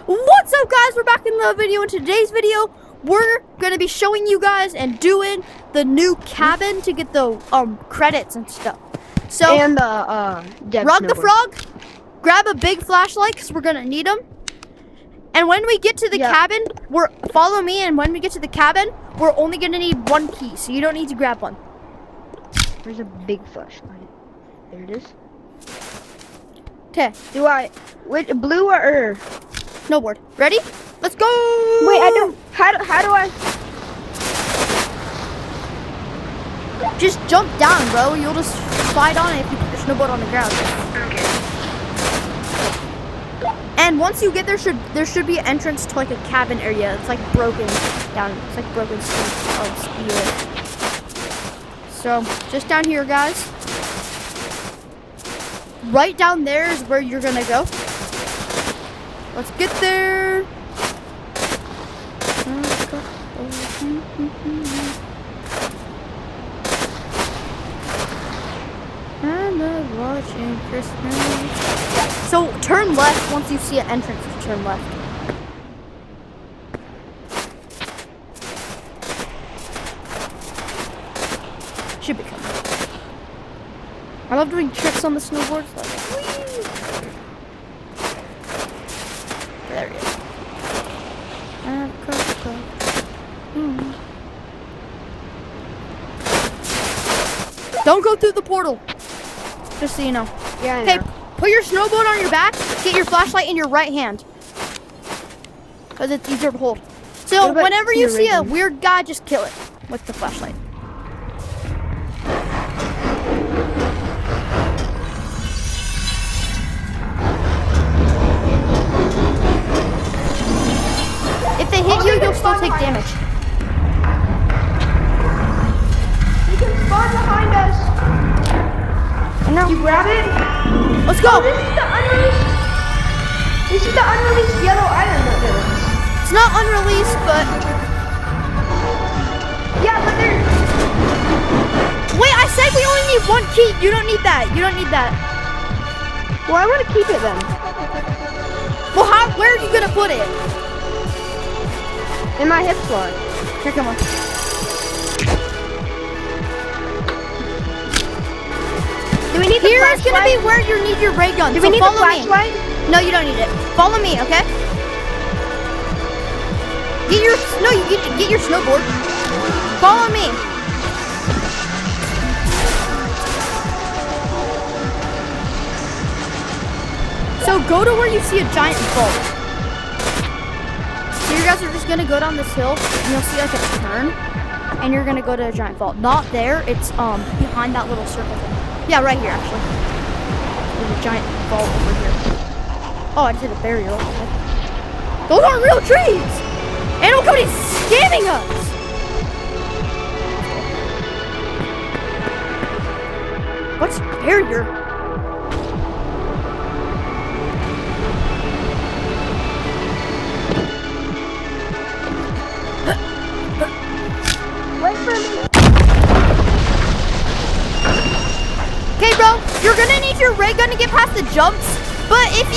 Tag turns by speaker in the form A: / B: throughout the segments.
A: What's up, guys? We're back in the video. In today's video, we're gonna be showing you guys and doing the new cabin to get the credits and stuff. So
B: and
A: Rug the Frog, grab a big flashlight because we're gonna need them. And when we get to the cabin, follow me. And when we get to the cabin, we're only gonna need one key, so you don't need to grab one.
B: There's a big flashlight. There it is.
A: Okay.
B: Which blue or
A: snowboard? Ready? Let's go.
B: Wait, I don't. How do I?
A: Just jump down, bro. You'll just slide on it if you put your snowboard on the ground.
B: Okay.
A: And once you get there, there should be an entrance to like a cabin area. It's like broken down. It's like broken steel. So just down here, guys. Right down there is where you're gonna go. Let's get there. I'm watching Christmas. So turn left once you see an entrance. Turn left. Should be coming. I love doing tricks on the snowboards. Like, whee! There he is. Don't go through the portal. Just so you know.
B: Yeah.
A: Okay, put your snowboard on your back. Get your flashlight in your right hand, because it's easier to hold. So whenever you see a weird guy, just kill it with the flashlight. If they hit you, you'll still take damage.
B: You can spawn behind us.
A: No.
B: You grab it.
A: Let's go.
B: Oh, this is the unreleased yellow item that there is.
A: It's not unreleased, but
B: yeah, but there.
A: Wait, I said we only need one key. You don't need that. You don't need that.
B: Well, I want to keep it then.
A: Well, where are you gonna put it?
B: In my hip slot.
A: Here, come on.
B: Do we need the
A: Here
B: flashlight?
A: is gonna be where you need your ray gun.
B: Do
A: so
B: we need the
A: follow
B: flashlight?
A: me. No, you don't need it. Follow me, okay? Get your snowboard. Follow me. So go to where you see a giant vault. So you guys are just gonna go down this hill and you'll see like a turn, and you're gonna go to a giant vault. Not there. It's behind that little circle thing. Yeah, right here, actually. There's a giant vault over here. Oh, I just hit a barrier. Those aren't real trees! Animal Cody's scamming us! What's barrier?
B: Wait for me.
A: Okay, bro, you're gonna need your ray gun to get past the jumps. But if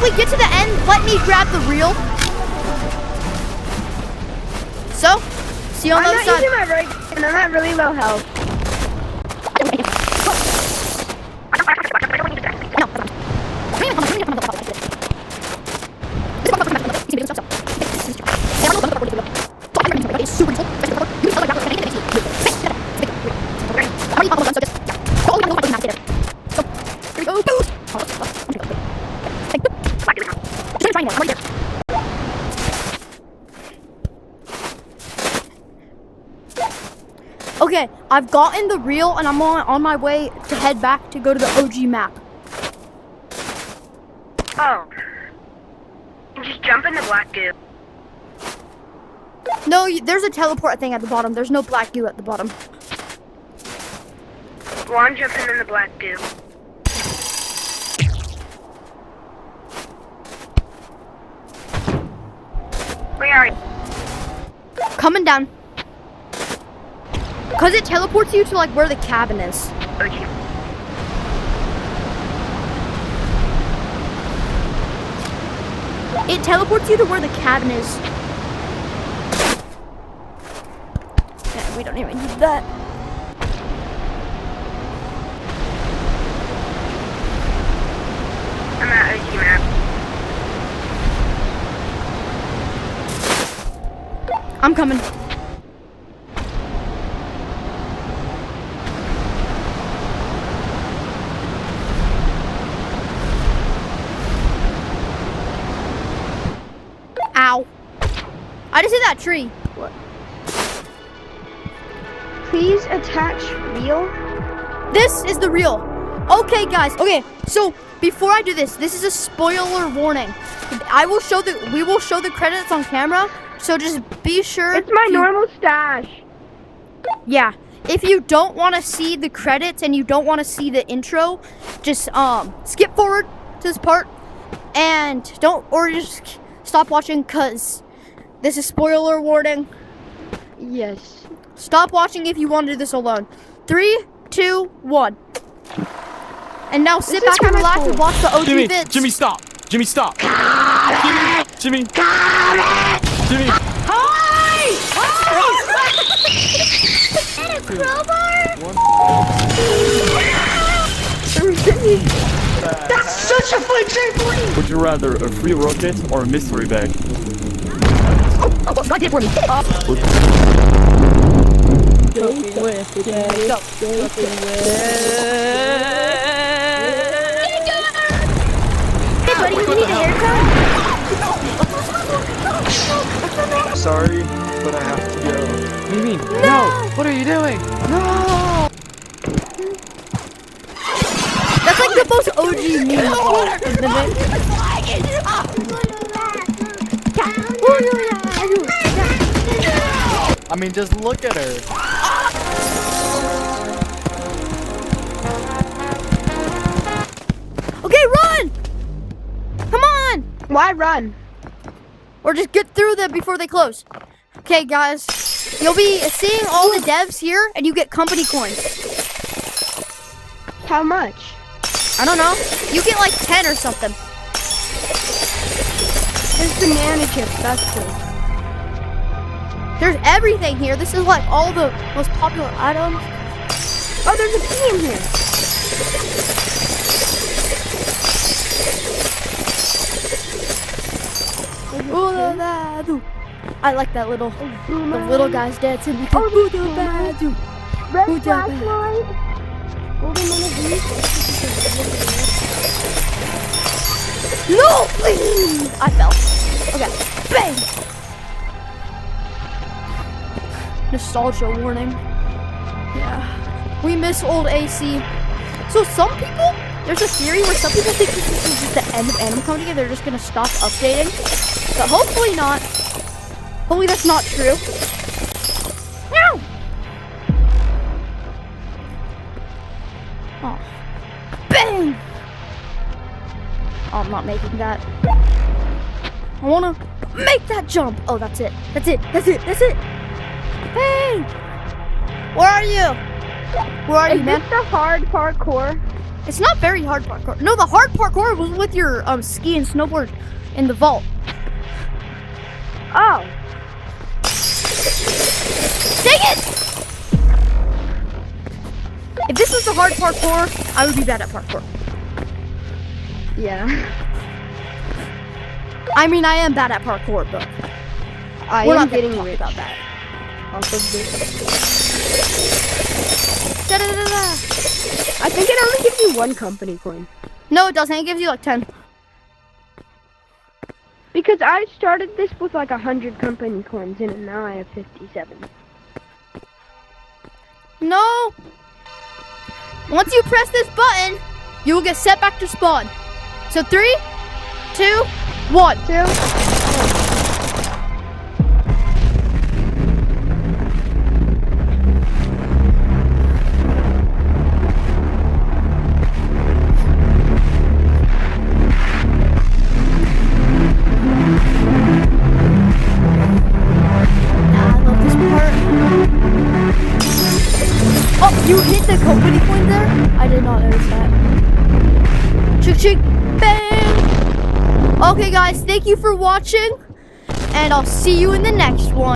A: we get to the end, let me grab the reel. So, see you on the other side.
B: I'm not using my ray gun, and I'm at really low health.
A: Okay, I've gotten the reel and I'm on my way to head back to go to the OG map.
B: Oh. Just jump in the black goo.
A: No, there's a teleport thing at the bottom. There's no black goo at the bottom.
B: Well, I'm jumping in the black goo. Where are you?
A: Coming down. Because it teleports you to like where the cabin is.
B: Okay.
A: It teleports you to where the cabin is. Yeah, we don't even need that.
C: I'm at OG map.
A: I'm coming. Ow. I just hit that tree.
B: Please attach reel.
A: This is the real. Okay, guys. Okay, so before I do this, this is a spoiler warning. We will show the credits on camera. So just be sure.
B: It's my normal stash.
A: Yeah. If you don't want to see the credits and you don't want to see the intro, just skip forward to this part and just stop watching, cause this is spoiler warning.
B: Yes.
A: Stop watching if you want to do this alone. 3, 2, 1. And now sit
B: This is
A: back and
B: kinda
A: relax
B: cool.
A: and watch the OG
D: Jimmy,
A: vids.
D: Jimmy, stop. Jimmy, stop. Jimmy. Jimmy.
B: That's such a fun trampoline.
D: Would you rather a free rocket or a mystery bag?
B: God did for me. Hey, buddy, you need a haircut?
E: Sorry, but I have to go.
D: What do you mean? No! What are you doing? No!
A: That's like the most OG meme of all, isn't it?
E: I mean, just look at her.
A: Okay, run! Come on!
B: Why run?
A: Or just get through them before they close. Okay, guys. You'll be seeing all the devs here, and you get company coins.
B: How much?
A: I don't know. You get like 10 or something.
B: There's banana chips. That's cool.
A: There's everything here. This is like all the most popular items.
B: Oh, there's a pea in here.
A: I like that little, the little guys dancing. Like, Oodabadu.
B: Red
A: Oodabadu.
B: flashlight. Golden one of these.
A: No, please! I fell. Okay, bang! Nostalgia warning. Yeah, we miss old AC. So some people, there's a theory where some people think this is just the end of Animal Crossing and they're just gonna stop updating. But hopefully not. Hopefully that's not true. No! Oh. Bang! Oh, I'm not making that. I wanna make that jump. Oh, that's it. That's it. That's it. That's it. Bang! Where are you? Where are you,
B: Is
A: man?
B: this the hard parkour?
A: It's not very hard parkour. No, the hard parkour was with your ski and snowboard in the vault.
B: Oh.
A: Dang it! If this was the hard parkour, I would be bad at parkour.
B: Yeah.
A: I mean, I am bad at parkour, but
B: I
A: we're
B: am
A: not gonna
B: getting
A: talk
B: rich
A: about that.
B: off of this.
A: Da-da-da-da.
B: I think it only gives you one company coin.
A: No, it doesn't. It gives you like 10.
B: Because I started this with like 100 company coins in and now I have 57.
A: No. Once you press this button, you will get set back to spawn. So 3, 2, 1. I love this part. Oh, you hit the company coin there? I did not notice that. Chick chick bang! Okay, guys, thank you for watching, and I'll see you in the next one.